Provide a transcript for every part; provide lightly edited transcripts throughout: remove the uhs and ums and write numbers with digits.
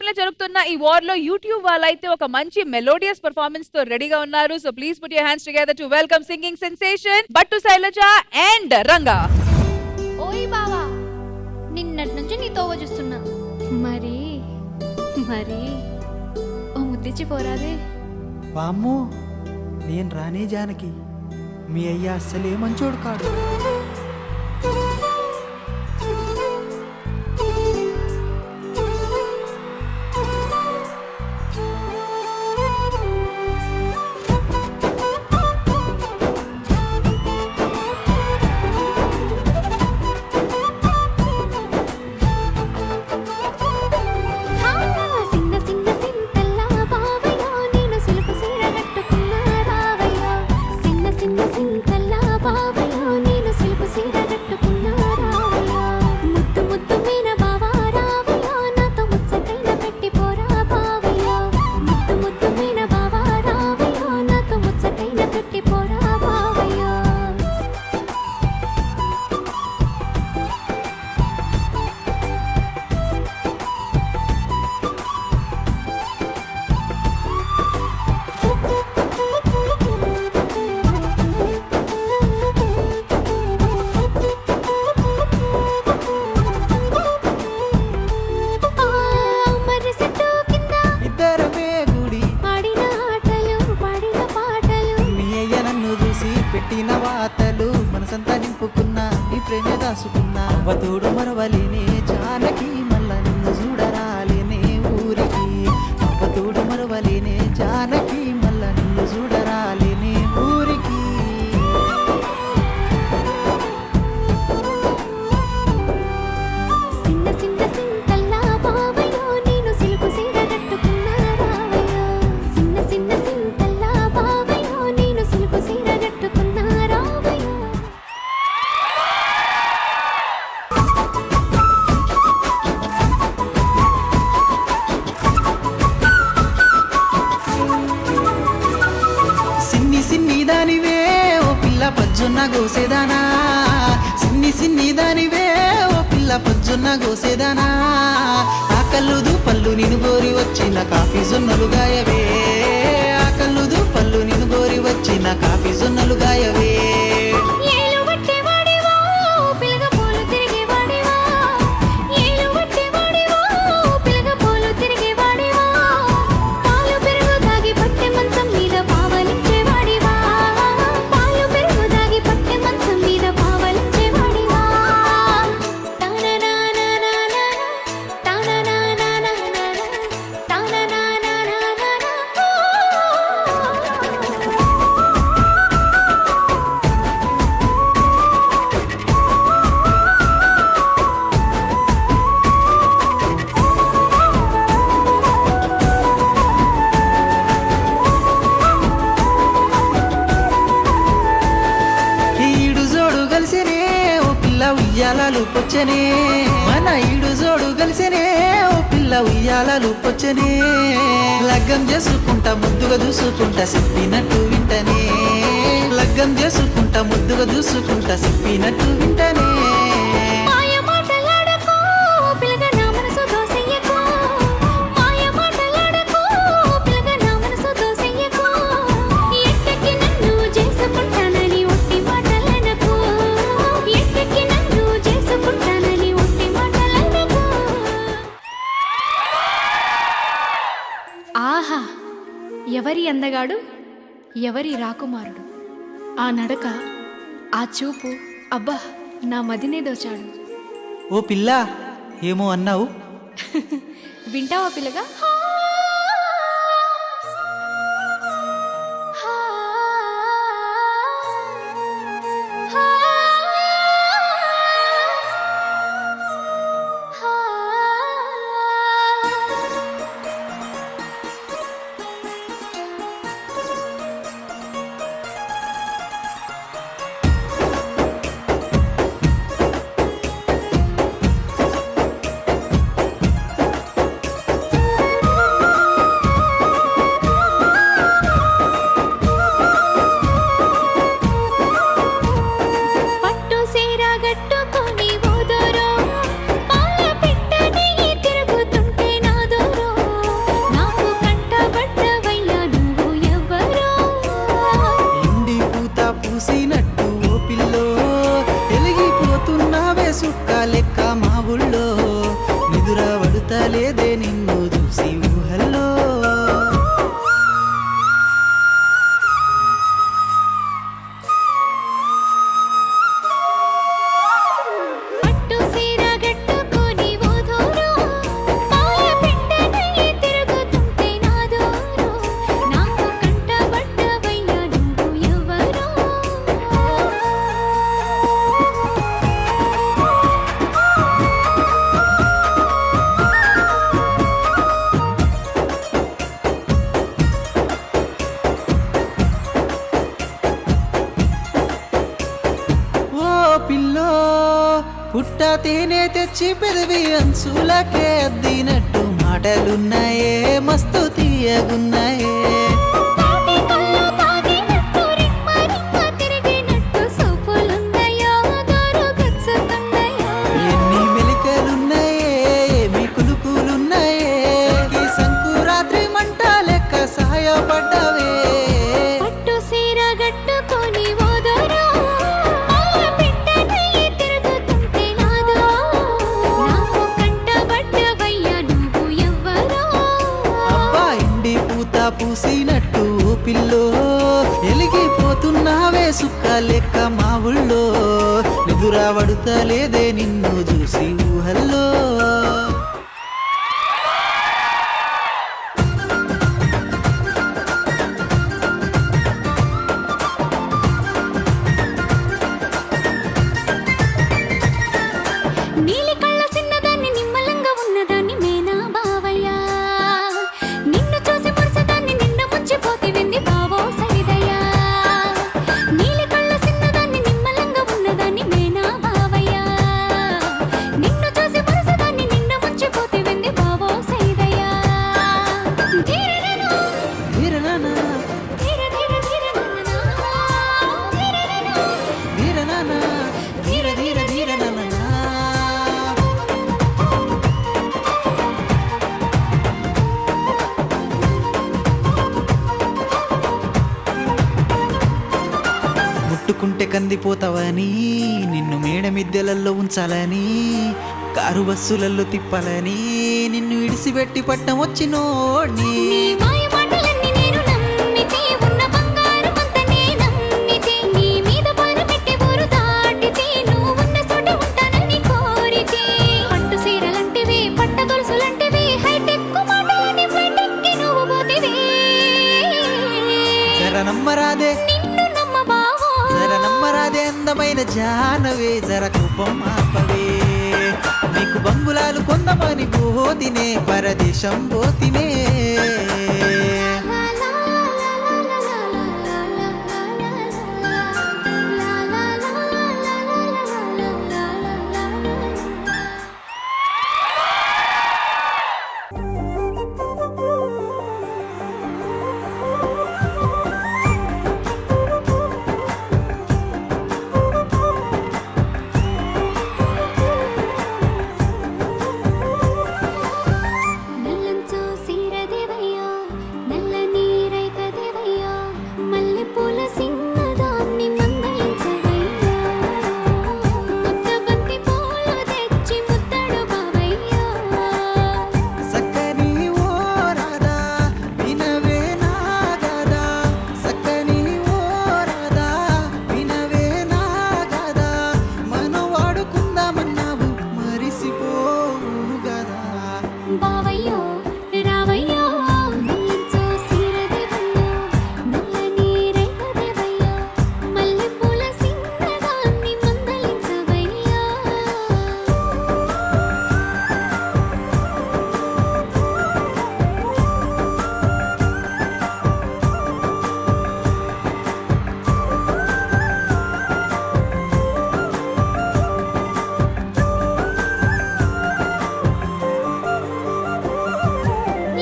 టైంలో జరుగుతున్న ఈ వార్ లో యూట్యూబ్ వాళ్ళైతే ఒక మంచి మెలోడియస్ పర్ఫార్మెన్స్ తో రెడీగా ఉన్నారు. So please put your hands together to welcome singing sensation Battu Sailaja and Ranga. ఓయ్ బావా, నిన్నటి నుంచి నీ తోవ చూస్తున్నా. మరి మరి ఓ ముద్దిచ్చి పోరాదే. వామ్మో, నేను రానే జానకి, మీ అయ్య అస్సలే మంచోడు కాడు. పెట్టిన వాతలు మనసంతా నింపుకున్నా, నీ ప్రేమ దాసుకున్నా. అవతోడు మరవలేనే జానకి, మళ్ళా నిన్ను చూడరాలేనే ఊరికి. అవతోడు మరవలేనే జానకి, మళ్ళా నిన్ను చూడరాలేనే ఊరికి. సిన్ని దానివే ఓ పిల్ల పజ్జున్న గోసేదానా, సిన్ని దానివే ఓ పిల్ల పజ్జున్న గోసేదానా. ఆ కల్లుదు పళ్ళు నిన్ను గోరి వచ్చిన కాఫీ జొన్నలు గాయవే, ఆ కల్లుదు పళ్ళు నిన్ను గోరి వచ్చిన కాఫీ జొన్నలు గాయవే. ఉయ్యాలలు పొచ్చనే మన ఈడు జోడు కలిసినే, ఓ పిల్ల ఉయ్యాలలు పొచ్చనే. లగ్గం చేసుకుంటా ముద్దుగా చూసుకుంటా చెప్పినట్టు వింటనే, లగ్గం చేసుకుంటా ముద్దుగా చూసుకుంటా చెప్పినట్టు వింటనే. ఆహా, ఎవరి అందగాడు, ఎవరి రాకుమారుడు, ఆ నడక, ఆ చూపు, అబ్బా నా మదినే దోచాడు. ఓ పిల్ల, ఏమో అన్నావు? వింటావా పిల్లగా? పుట్ట తేనె తెచ్చి పెదవి అంచులకే అద్దినట్టు మాటలున్నాయే మస్తు తీయగున్నాయే తాటి కళ్ళు తాగినట్టు రిమ్మ రిమ్మ తిరిగినట్టు సూపులున్నాయో గోరుగచ్చుతున్నాయో ఎన్ని మెలికలున్నాయే ఏమి కులుకులున్నాయే ఈ సంకురాత్రి మంట లెక్క సహాయపడ్డవే పట్టు సీర గట్టుకొని ఓదోరా బిడ్డ నెయ్యి తిరుగుతుంటే నాదో నాకు కంటబడ్డవయ్యా నువ్వు ఎవ్వరో అబ్బా ఇండి పూత పూసినట్టు ఓ పిల్లో ఎలిగిపోతున్నావే సుక్క లెక్క మా ఊళ్ళో నిదురావడుతలేదే నిన్ను చూసి ఊహల్లో నీలి కళ్ళ చిన్నదాన్ని నిమ్మలంగా ఉన్నదాన్ని మేనా బావయ్యా నిన్ను చూసి మురిసదాన్ని నిండ ముంచిపోతే వెంది బావో సరిదయ్యా నీలి కళ్ళ చిన్నదాన్ని నిమ్మలంగా ఉన్నదాన్ని మేనా బావయ్యా నిన్ను చూసి మురిసదాన్ని నిండ ముంచిపోతే వెంది బావో సరిదయ్యా ధీరనను వీరనానా ధీర ధీర ధీరనను ధీరనను వీరనానా ధీర ధీర ధీరనానా ముట్టుకుంటే కందిపోతావని నిన్ను మేడ మిద్దెలల్లో ఉంచాలని కారు బస్సులలో తిప్పాలని నిన్ను ఇడిసిపెట్టి పట్టం వచ్చినోడ్ని నీ మాయ మాటలన్నీ నేను నమ్మితే ఉన్న బంగారమంతా నే నమ్మితే నీ మీద పార పెట్టి ఊరు దాటితే నువ్వు ఉన్న చోట ఉంటానని కోరితే పట్టు సీరలంటివి పట్ట గొలుసులంటివి హైటెక్ మాటలని ఫ్లైట్ ఎక్కి నువ్వు పోతివే జర నమ్మరాదే నిన్ను నమ్మ బావో జర నమ్మరాదే అందమైన జానవే జర కోపం ఆపవే నీకు బంగులాలు కొందమని పోతినే పరదేశం పోతినే లా లా లా లా లా లా లా లా లా లా లా లా నల్లంచు సీరదేవయ్యో నల్లని రైకదేవయ్యో మల్లెపూల సింగదాన్ని మందలించవయ్యో ముద్దబంతి పూలు తెచ్చి ముద్దడు బావయ్యో సక్కని ఓ రాధా వినవే నా గదా సక్కని ఓ రాధా వినవే నా గదా మనం వాడుకుందామన్నావు మరిసిపోవు గదా బావయ్యో రావయ్యో నల్లంచు సీరదేవయ్యో నల్లని రైకదేవయ్యో మల్లెపూల సింగదాన్ని మందలించవయ్యో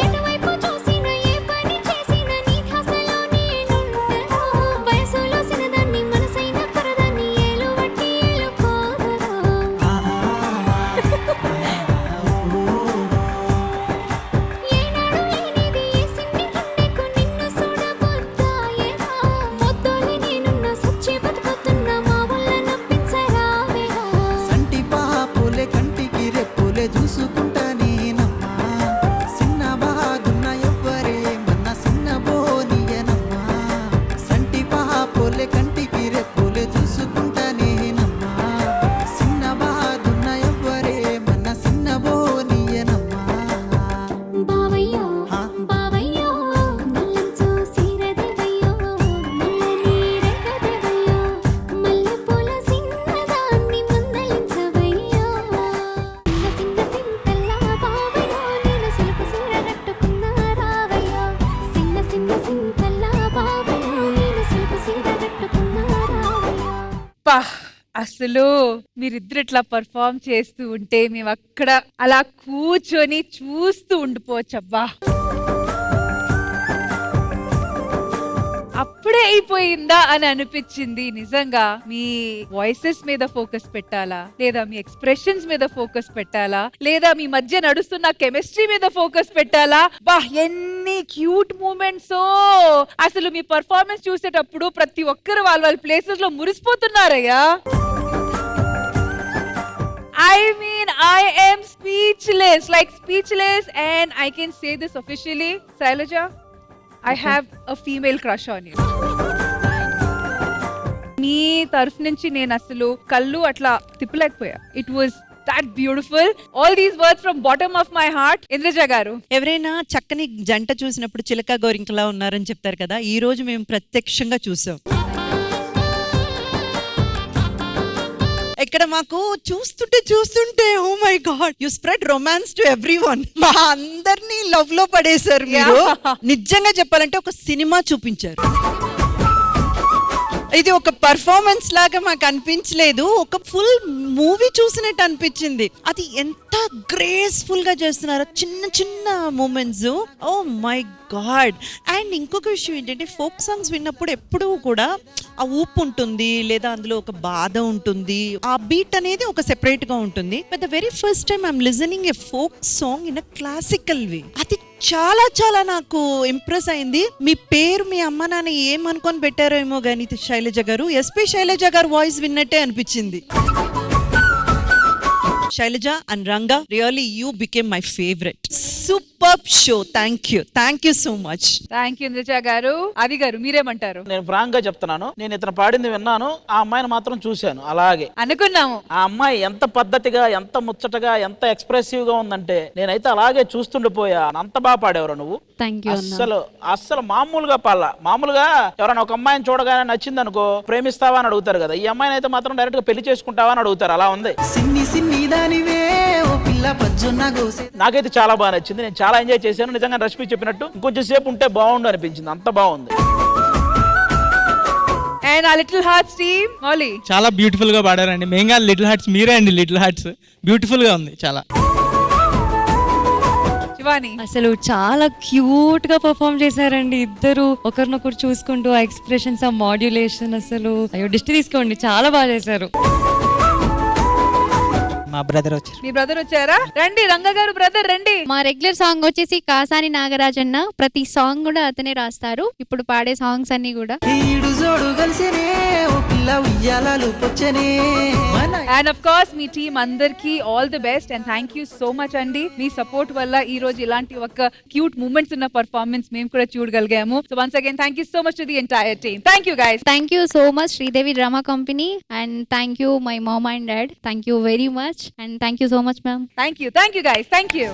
ఎటువైపు చూసినా ఏ పని చేసినా నీ ధ్యాసలో నేనుండను వయసులో సినదాన్ని మనసైన కరదాన్ని ఏలువట్టి ఏలుకోదను ఏనాడు లేనిది ఈ సిన్ని గుండెకు నిన్ను చూడబోద్దాయేనా మొద్దోలి నేనున్న సచ్చి బతుకుతున్నా మా వల్ల నప్పించరావేనా సంటి పాపులే కంటికి రెప్పులే చూసుకుంటా నేనమ్మా చిన్న బాగున్న ఎవ్వరే మన చిన్న బోనియనమ్మా సంటి పాపులే కంటికి రెప్పులే చూసుకుంటా నేనమ్మా చిన్న బాగున్న ఎవ్వరే మన చిన్న బోనియనమ్మా బావయ్యో హా? బావయ్యో నల్లంచు సీరదేవయ్యో నల్లని రేఖదేవయ్యో మల్లెపూల సింగదాన్ని మందలించవయ్యో సింగ సింగ సింతల్లా బావయ్యో నేను సిలుకు సీర కట్టుకున్నా రావయ్యో సింగ సింగ సింతల్లా బావయ్యో నేను సిలుకు సీర కట్టుకున్నా రావయ్యో పా అసలు మీరిద్దరు ఇట్లా పర్ఫామ్ చేస్తూ ఉంటే మేము అక్కడ అలా కూర్చొని చూస్తూ ఉండిపోవచ్చబ్బా. అప్పుడే అయిపోయిందా అని అనిపించింది. నిజంగా మీ వాయిసెస్ మీద ఫోకస్ పెట్టాలా, లేదా మీ ఎక్స్ప్రెషన్స్ మీద ఫోకస్ పెట్టాలా, లేదా మీ మధ్య నడుస్తున్న కెమిస్ట్రీ మీద ఫోకస్ పెట్టాలా? బా, ఎన్ని క్యూట్ మూమెంట్స్! అసలు మీ పర్ఫార్మెన్స్ చూసేటప్పుడు ప్రతి ఒక్కరు వాళ్ళ ప్లేసెస్ లో మురిసిపోతున్నారయ్యా. I mean, I am speechless, like speechless, and I can say this officially, Shailaja, I have a female crush on you. నీ తరఫు నుంచి నేను అసలు కళ్ళు అట్లా తిప్పలేకపోయా. It was that beautiful. All these words from bottom of my heart. Indraja గారు, ఎవరైనా చక్కని జంట చూసినప్పుడు చిలక గోరింకలా ఉన్నారని చెప్తారు కదా, ఈ రోజు మేము ప్రత్యక్షంగా చూసాం. ఇక్కడ మాకు చూస్తుంటే oh my god, you spread romance to everyone. మా అందరినీ లవ్ లో పడేశారు మీరు. నిజంగా చెప్పాలంటే ఒక సినిమా చూపించారు. ఇది ఒక పర్ఫార్మెన్స్ లాగా మాకు అనిపించలేదు, ఒక ఫుల్ మూవీ చూసినట్టు అనిపించింది. అది ఎంత గ్రేస్ఫుల్ గా చేస్తున్నారు, చిన్న చిన్న moments. Oh my god. And ఇంకొక విషయం ఏంటంటే, ఫోక్ సాంగ్స్ విన్నప్పుడు ఎప్పుడూ కూడా ఆ ఊపు ఉంటుంది, లేదా అందులో ఒక బాధ ఉంటుంది, ఆ బీట్ అనేది ఒక సెపరేట్ గా ఉంటుంది. But the very first time I'm listening a folk song in a classical way. అది చాలా చాలా నాకు ఇంప్రెస్ అయింది. మీ పేరు మీ అమ్మ నాన్న ఏమనుకొని పెట్టారో ఏమో కానీ శైలజ గారు, ఎస్పీ శైలజ గారు వాయిస్ విన్నట్టే అనిపించింది. Shailaja and Ranga, really you became my favorite. Superb show. Thank you so much. Thank you Indraja గారు. ఆది గారు మీరేమంటారు? నేను ఫ్రాంక్ గా చెప్తున్నాను, నేను ఇతను పాడింది విన్నాను, ఆ అమ్మాయిని మాత్రం చూశాను. అలాగే అనుకున్నాము. ఆ అమ్మాయి ఎంత పద్ధతిగా, ఎంత ముచ్చటగా, ఎంత ఎక్స్ప్రెసివ్ గా ఉందంటే నేనైతే అలాగే చూస్తుండిపోయా. అంత బాగా పాడేవరా నువ్వు. అస్సలు మామూలుగా పాడలా. మామూలుగా ఎవరైనా ఒక అమ్మాయిని చూడగానే నచ్చింది అనుకో, ప్రేమిస్తావా అని అడుగుతారు కదా, ఈ అమ్మాయిని అయితే మాత్రం డైరెక్ట్ గా పెళ్లి చేసుకుంటావా అని అడుగుతారు. అలా ఉంది. నాకైతే చాలా బాగా నచ్చింది. నేను చాలా ఎంజాయ్ చేశాను. నిజంగా రష్మి చెప్పినట్టు ఇంకొంచెం సేపు ఉంటే బాగుండు అనిపించింది. అంత బాగుంది. అండ్ ఆ లిటిల్ హార్ట్స్ టీమ్ మౌలి చాలా బ్యూటిఫుల్ గా పాడారండి. మెయిన్గా లిటిల్ హార్ట్స్ మీరే అండి. లిటిల్ హార్ట్స్ బ్యూటిఫుల్ గా ఉంది చాలా. శివాని అసలు చాలా క్యూట్ గా పర్ఫామ్ చేశారండి ఇద్దరు, ఒకరినొకరు చూసుకుంటూ. ఆ ఎక్స్ప్రెషన్స్, ఆ మాడ్యులేషన్, అసలు అయ్యో దిష్టి తీసుకోండి, చాలా బాగా చేశారు. మా బ్రదర్ వచ్చారు. మీ బ్రదర్ వచ్చారా? రండి రంగ గారు, బ్రదర్ రండి. మా రెగ్యులర్ సాంగ్ వచ్చేసి కాసాని నాగరాజన్న. ప్రతి సాంగ్ కూడా అతనే రాస్తారు. ఇప్పుడు పాడే సాంగ్స్ అన్ని కూడా. అండ్ ఆఫ్ కోర్స్ మీ టీమ్ అందరికి all the best and thank you so much అండి. మీ సపోర్ట్ వల్ల ఈ రోజు ఇలాంటి ఒక క్యూట్ మూమెంట్స్ ఉన్న పర్ఫార్మెన్స్ మేము కూడా చూడగలిగాము. So once again thank you so much to the entire team. Thank you guys. Thank you so much Sridevi drama company and thank you my mom and dad. Thank you very much and thank you so much ma'am. Thank you guys. Thank you.